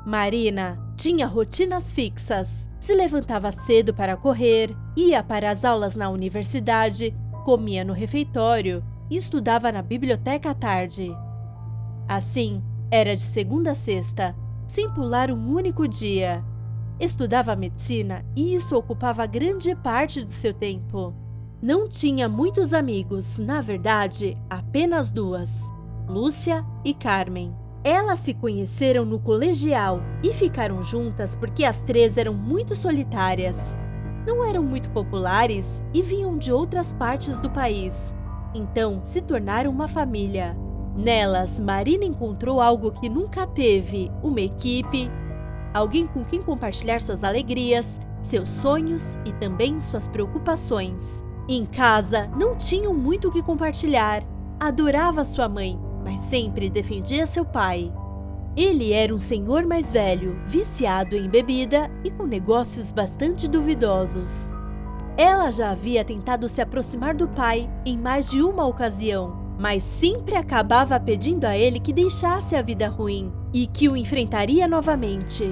Marina tinha rotinas fixas. Se levantava cedo para correr, ia para as aulas na universidade, comia no refeitório e estudava na biblioteca à tarde. Assim, era de segunda a sexta, sem pular um único dia. Estudava medicina e isso ocupava grande parte do seu tempo. Não tinha muitos amigos, na verdade, apenas duas, Lúcia e Carmen. Elas se conheceram no colegial e ficaram juntas porque as três eram muito solitárias. Não eram muito populares e vinham de outras partes do país. Então, se tornaram uma família. Nelas, Marina encontrou algo que nunca teve, uma equipe, alguém com quem compartilhar suas alegrias, seus sonhos e também suas preocupações. Em casa, não tinham muito o que compartilhar. Adorava sua mãe, mas sempre defendia seu pai. Ele era um senhor mais velho, viciado em bebida e com negócios bastante duvidosos. Ela já havia tentado se aproximar do pai em mais de uma ocasião, mas sempre acabava pedindo a ele que deixasse a vida ruim e que o enfrentaria novamente.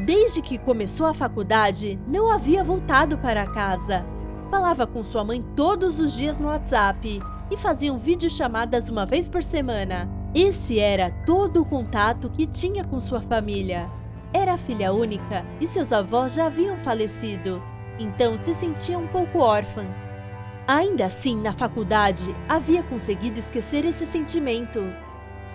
Desde que começou a faculdade, não havia voltado para casa. Falava com sua mãe todos os dias no WhatsApp e faziam videochamadas uma vez por semana. Esse era todo o contato que tinha com sua família. Era filha única e seus avós já haviam falecido, então se sentia um pouco órfã. Ainda assim, na faculdade, havia conseguido esquecer esse sentimento.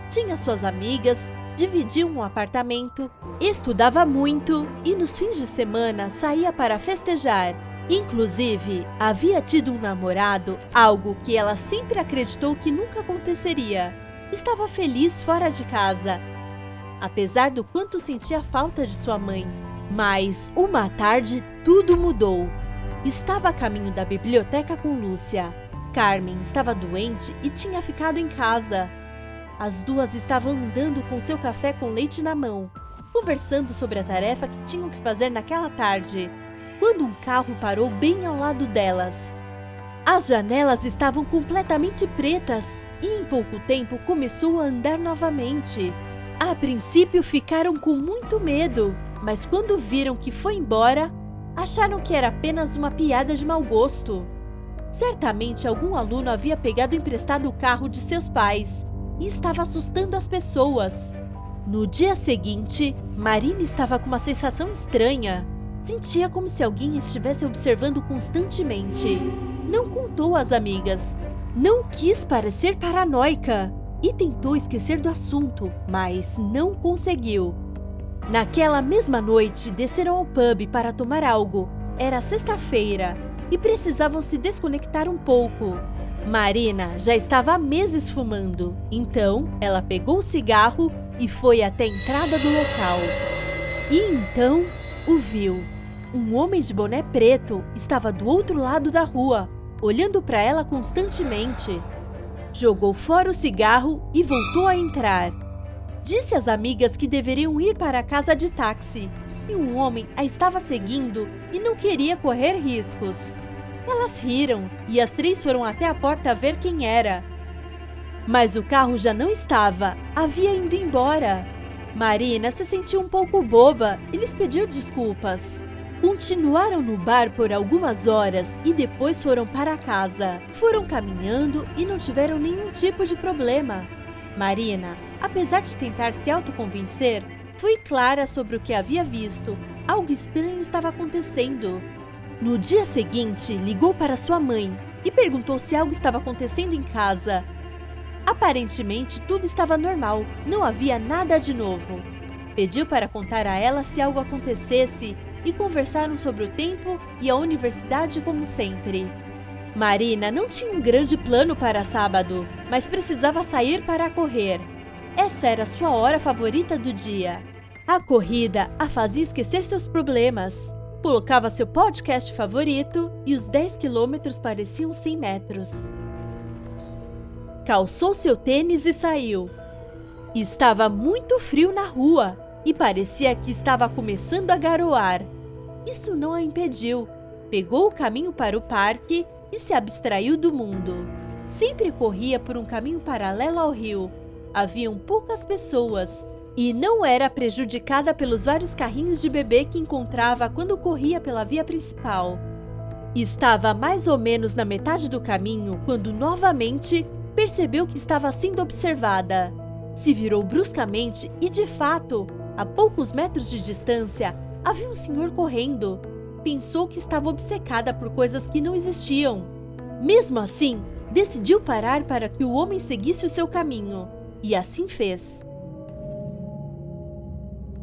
Tinha suas amigas, dividia um apartamento, estudava muito e nos fins de semana saía para festejar. Inclusive, havia tido um namorado, algo que ela sempre acreditou que nunca aconteceria. Estava feliz fora de casa, apesar do quanto sentia falta de sua mãe. Mas, uma tarde, tudo mudou. Estava a caminho da biblioteca com Lúcia. Carmen estava doente e tinha ficado em casa. As duas estavam andando com seu café com leite na mão, conversando sobre a tarefa que tinham que fazer naquela tarde, quando um carro parou bem ao lado delas. As janelas estavam completamente pretas e em pouco tempo começou a andar novamente. A princípio ficaram com muito medo, mas quando viram que foi embora, acharam que era apenas uma piada de mau gosto. Certamente algum aluno havia pegado emprestado o carro de seus pais e estava assustando as pessoas. No dia seguinte, Marina estava com uma sensação estranha. Sentia como se alguém estivesse observando constantemente. Não contou às amigas. Não quis parecer paranoica e tentou esquecer do assunto, mas não conseguiu. Naquela mesma noite, desceram ao pub para tomar algo. Era sexta-feira e precisavam se desconectar um pouco. Marina já estava há meses fumando, então ela pegou o cigarro e foi até a entrada do local. E então o viu. Um homem de boné preto estava do outro lado da rua, olhando para ela constantemente. Jogou fora o cigarro e voltou a entrar. Disse às amigas que deveriam ir para a casa de táxi, e um homem a estava seguindo e não queria correr riscos. Elas riram e as três foram até a porta ver quem era. Mas o carro já não estava, havia ido embora. Marina se sentiu um pouco boba e lhes pediu desculpas. Continuaram no bar por algumas horas e depois foram para casa. Foram caminhando e não tiveram nenhum tipo de problema. Marina, apesar de tentar se autoconvencer, foi clara sobre o que havia visto. Algo estranho estava acontecendo. No dia seguinte, ligou para sua mãe e perguntou se algo estava acontecendo em casa. Aparentemente, tudo estava normal, não havia nada de novo. Pediu para contar a ela se algo acontecesse e conversaram sobre o tempo e a universidade como sempre. Marina não tinha um grande plano para sábado, mas precisava sair para correr. Essa era sua hora favorita do dia. A corrida a fazia esquecer seus problemas. Colocava seu podcast favorito e os 10 quilômetros pareciam 100 metros. Calçou seu tênis e saiu. Estava muito frio na rua e parecia que estava começando a garoar. Isso não a impediu. Pegou o caminho para o parque e se abstraiu do mundo. Sempre corria por um caminho paralelo ao rio. Haviam poucas pessoas e não era prejudicada pelos vários carrinhos de bebê que encontrava quando corria pela via principal. Estava mais ou menos na metade do caminho quando novamente percebeu que estava sendo observada. Se virou bruscamente e, de fato, a poucos metros de distância, havia um senhor correndo. Pensou que estava obcecada por coisas que não existiam. Mesmo assim, decidiu parar para que o homem seguisse o seu caminho, e assim fez.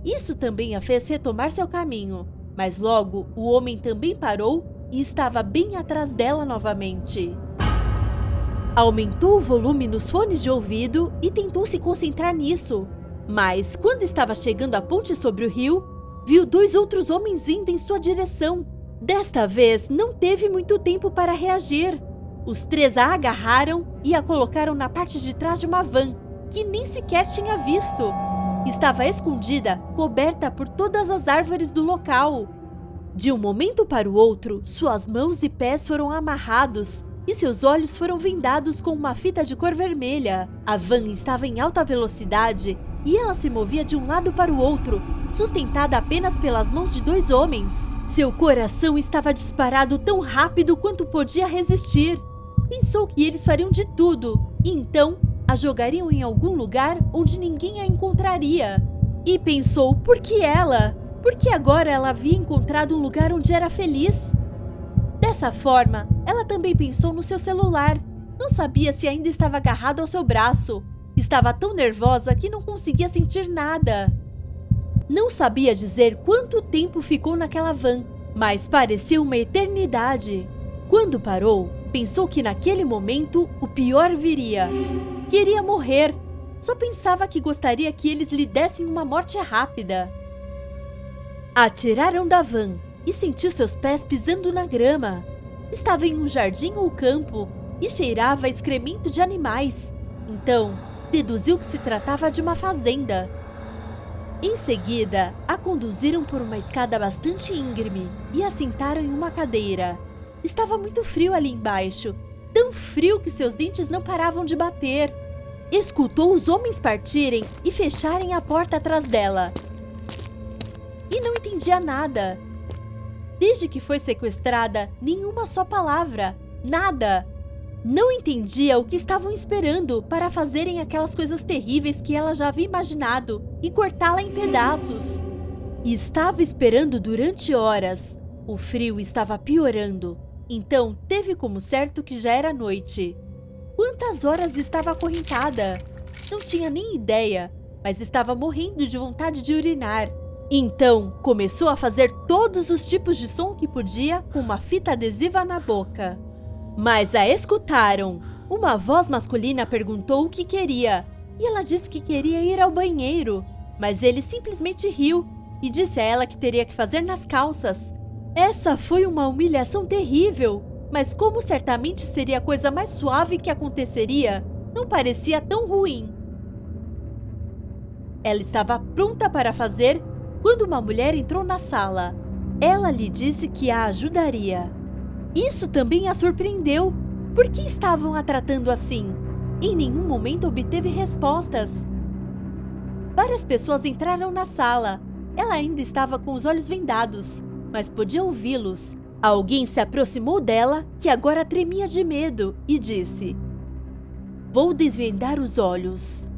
Isso também a fez retomar seu caminho, mas logo o homem também parou e estava bem atrás dela novamente. Aumentou o volume nos fones de ouvido e tentou se concentrar nisso, mas quando estava chegando à ponte sobre o rio, viu 2 outros homens vindo em sua direção. Desta vez, não teve muito tempo para reagir. Os 3 a agarraram e a colocaram na parte de trás de uma van, que nem sequer tinha visto. Estava escondida, coberta por todas as árvores do local. De um momento para o outro, suas mãos e pés foram amarrados e seus olhos foram vendados com uma fita de cor vermelha. A van estava em alta velocidade e ela se movia de um lado para o outro, sustentada apenas pelas mãos de 2 homens. Seu coração estava disparado tão rápido quanto podia resistir. Pensou que eles fariam de tudo, e então a jogariam em algum lugar onde ninguém a encontraria. E pensou, por que ela? Porque agora ela havia encontrado um lugar onde era feliz. Dessa forma, ela também pensou no seu celular. Não sabia se ainda estava agarrado ao seu braço. Estava tão nervosa que não conseguia sentir nada. Não sabia dizer quanto tempo ficou naquela van, mas pareceu uma eternidade. Quando parou, pensou que naquele momento o pior viria. Queria morrer. Só pensava que gostaria que eles lhe dessem uma morte rápida. A tiraram da van e sentiu seus pés pisando na grama. Estava em um jardim ou campo e cheirava a excremento de animais. Então, deduziu que se tratava de uma fazenda. Em seguida, a conduziram por uma escada bastante íngreme e a sentaram em uma cadeira. Estava muito frio ali embaixo, tão frio que seus dentes não paravam de bater. Escutou os homens partirem e fecharem a porta atrás dela. E não entendia nada. Desde que foi sequestrada, nenhuma só palavra, nada. Não entendia o que estavam esperando para fazerem aquelas coisas terríveis que ela já havia imaginado e cortá-la em pedaços. E estava esperando durante horas. O frio estava piorando, então teve como certo que já era noite. Quantas horas estava acorrentada? Não tinha nem ideia, mas estava morrendo de vontade de urinar. Então começou a fazer todos os tipos de som que podia com uma fita adesiva na boca. Mas a escutaram. Uma voz masculina perguntou o que queria, e ela disse que queria ir ao banheiro, mas ele simplesmente riu e disse a ela que teria que fazer nas calças. Essa foi uma humilhação terrível, mas como certamente seria a coisa mais suave que aconteceria, não parecia tão ruim. Ela estava pronta para fazer quando uma mulher entrou na sala. Ela lhe disse que a ajudaria. Isso também a surpreendeu. Por que estavam a tratando assim? Em nenhum momento obteve respostas. Várias pessoas entraram na sala. Ela ainda estava com os olhos vendados, mas podia ouvi-los. Alguém se aproximou dela, que agora tremia de medo, e disse: "Vou desvendar os olhos."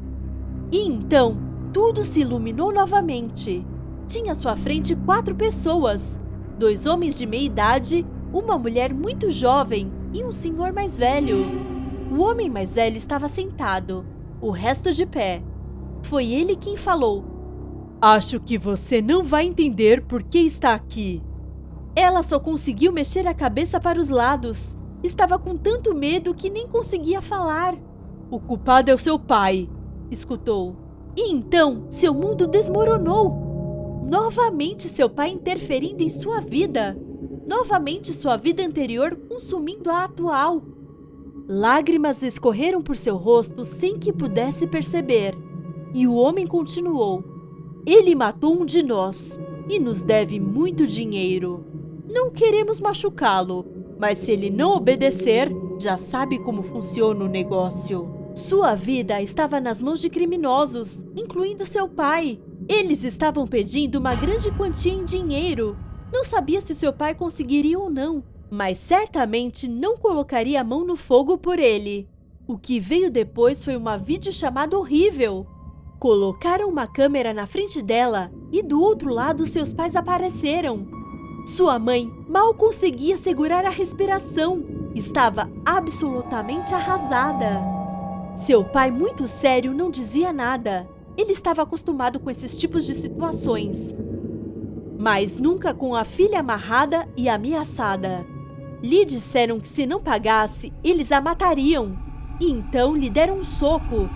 E então, tudo se iluminou novamente. Tinha à sua frente 4 pessoas, 2 homens de meia idade, uma mulher muito jovem e um senhor mais velho. O homem mais velho estava sentado, o resto de pé. Foi ele quem falou: "Acho que você não vai entender por que está aqui." Ela só conseguiu mexer a cabeça para os lados. Estava com tanto medo que nem conseguia falar. "O culpado é o seu pai", escutou. E então seu mundo desmoronou. Novamente seu pai interferindo em sua vida. Novamente sua vida anterior consumindo a atual. Lágrimas escorreram por seu rosto sem que pudesse perceber. E o homem continuou: "Ele matou um de nós e nos deve muito dinheiro. Não queremos machucá-lo, mas se ele não obedecer, já sabe como funciona o negócio." Sua vida estava nas mãos de criminosos, incluindo seu pai. Eles estavam pedindo uma grande quantia em dinheiro. Não sabia se seu pai conseguiria ou não, mas certamente não colocaria a mão no fogo por ele. O que veio depois foi uma videochamada horrível. Colocaram uma câmera na frente dela e do outro lado seus pais apareceram. Sua mãe mal conseguia segurar a respiração. Estava absolutamente arrasada. Seu pai, muito sério, não dizia nada. Ele estava acostumado com esses tipos de situações, mas nunca com a filha amarrada e ameaçada. Lhe disseram que se não pagasse, eles a matariam. E então lhe deram um soco.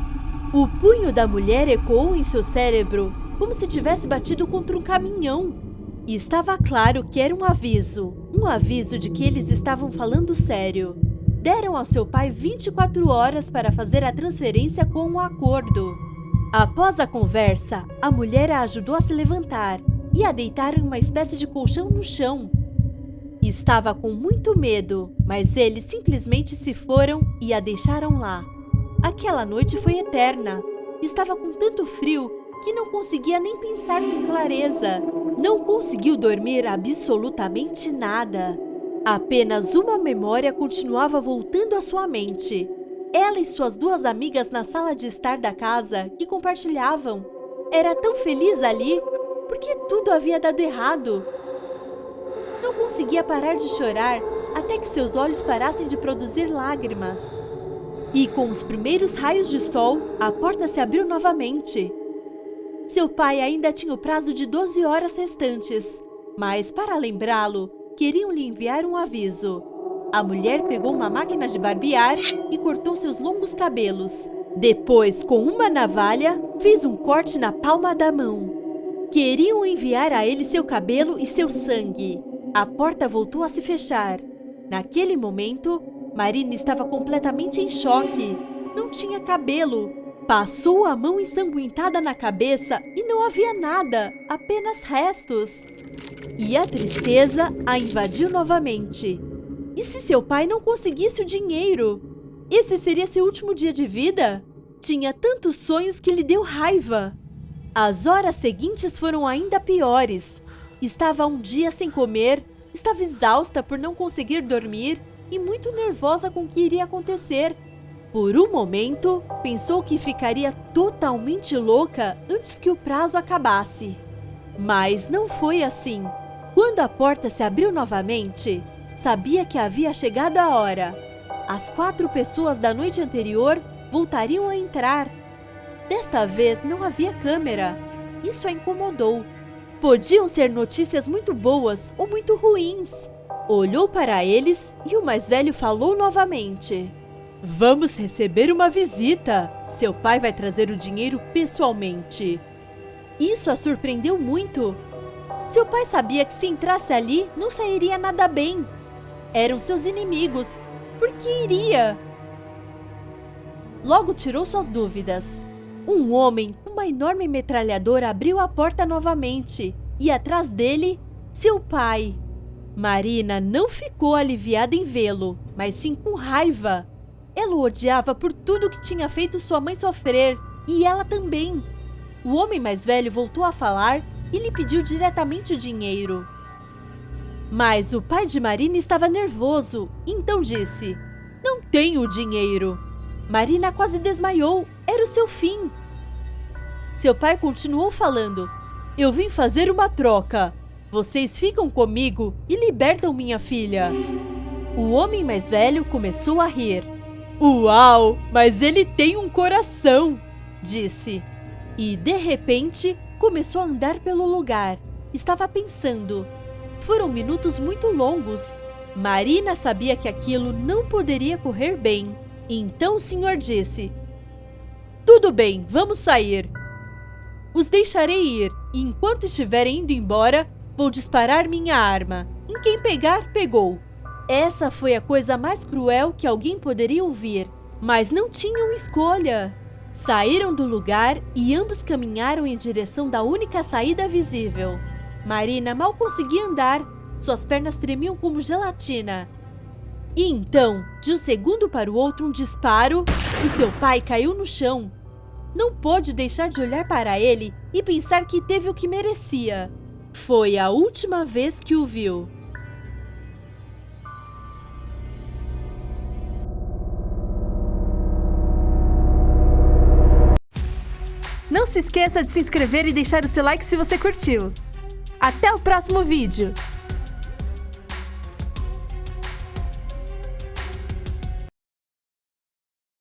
O punho da mulher ecoou em seu cérebro, como se tivesse batido contra um caminhão. E estava claro que era um aviso de que eles estavam falando sério. Deram ao seu pai 24 horas para fazer a transferência com um acordo. Após a conversa, a mulher a ajudou a se levantar e a deitar em uma espécie de colchão no chão. Estava com muito medo, mas eles simplesmente se foram e a deixaram lá. Aquela noite foi eterna. Estava com tanto frio que não conseguia nem pensar com clareza. Não conseguiu dormir absolutamente nada. Apenas uma memória continuava voltando à sua mente. Ela e suas duas amigas na sala de estar da casa que compartilhavam. Era tão feliz ali, porque tudo havia dado errado. Não conseguia parar de chorar até que seus olhos parassem de produzir lágrimas. E com os primeiros raios de sol, a porta se abriu novamente. Seu pai ainda tinha o prazo de 12 horas restantes, mas para lembrá-lo, queriam lhe enviar um aviso. A mulher pegou uma máquina de barbear e cortou seus longos cabelos. Depois, com uma navalha, fez um corte na palma da mão. Queriam enviar a ele seu cabelo e seu sangue. A porta voltou a se fechar. Naquele momento, Marina estava completamente em choque. Não tinha cabelo. Passou a mão ensanguentada na cabeça e não havia nada, apenas restos. E a tristeza a invadiu novamente. E se seu pai não conseguisse o dinheiro? Esse seria seu último dia de vida? Tinha tantos sonhos que lhe deu raiva. As horas seguintes foram ainda piores. Estava um dia sem comer, estava exausta por não conseguir dormir e muito nervosa com o que iria acontecer. Por um momento, pensou que ficaria totalmente louca antes que o prazo acabasse. Mas não foi assim. Quando a porta se abriu novamente, sabia que havia chegado a hora. As 4 pessoas da noite anterior voltariam a entrar. Desta vez não havia câmera. Isso a incomodou. Podiam ser notícias muito boas ou muito ruins. Olhou para eles e o mais velho falou novamente. Vamos receber uma visita. Seu pai vai trazer o dinheiro pessoalmente. Isso a surpreendeu muito. Seu pai sabia que se entrasse ali, não sairia nada bem. Eram seus inimigos. Por que iria? Logo tirou suas dúvidas. Um homem com uma enorme metralhadora abriu a porta novamente. E atrás dele, seu pai. Marina não ficou aliviada em vê-lo, mas sim com raiva. Ela o odiava por tudo que tinha feito sua mãe sofrer. E ela também. O homem mais velho voltou a falar e lhe pediu diretamente o dinheiro. Mas o pai de Marina estava nervoso, então disse: Não tenho o dinheiro. Marina quase desmaiou, era o seu fim. Seu pai continuou falando: Eu vim fazer uma troca. Vocês ficam comigo e libertam minha filha. O homem mais velho começou a rir. Uau, mas ele tem um coração, disse. E, de repente, começou a andar pelo lugar. Estava pensando. Foram minutos muito longos. Marina sabia que aquilo não poderia correr bem. Então o senhor disse: Tudo bem, vamos sair. Os deixarei ir, e enquanto estiverem indo embora, vou disparar minha arma. Em quem pegar, pegou. Essa foi a coisa mais cruel que alguém poderia ouvir, mas não tinham escolha. Saíram do lugar e ambos caminharam em direção da única saída visível. Marina mal conseguia andar, suas pernas tremiam como gelatina. E então, de um segundo para o outro, um disparo e seu pai caiu no chão. Não pôde deixar de olhar para ele e pensar que teve o que merecia. Foi a última vez que o viu. Não se esqueça de se inscrever e deixar o seu like se você curtiu. Até o próximo vídeo!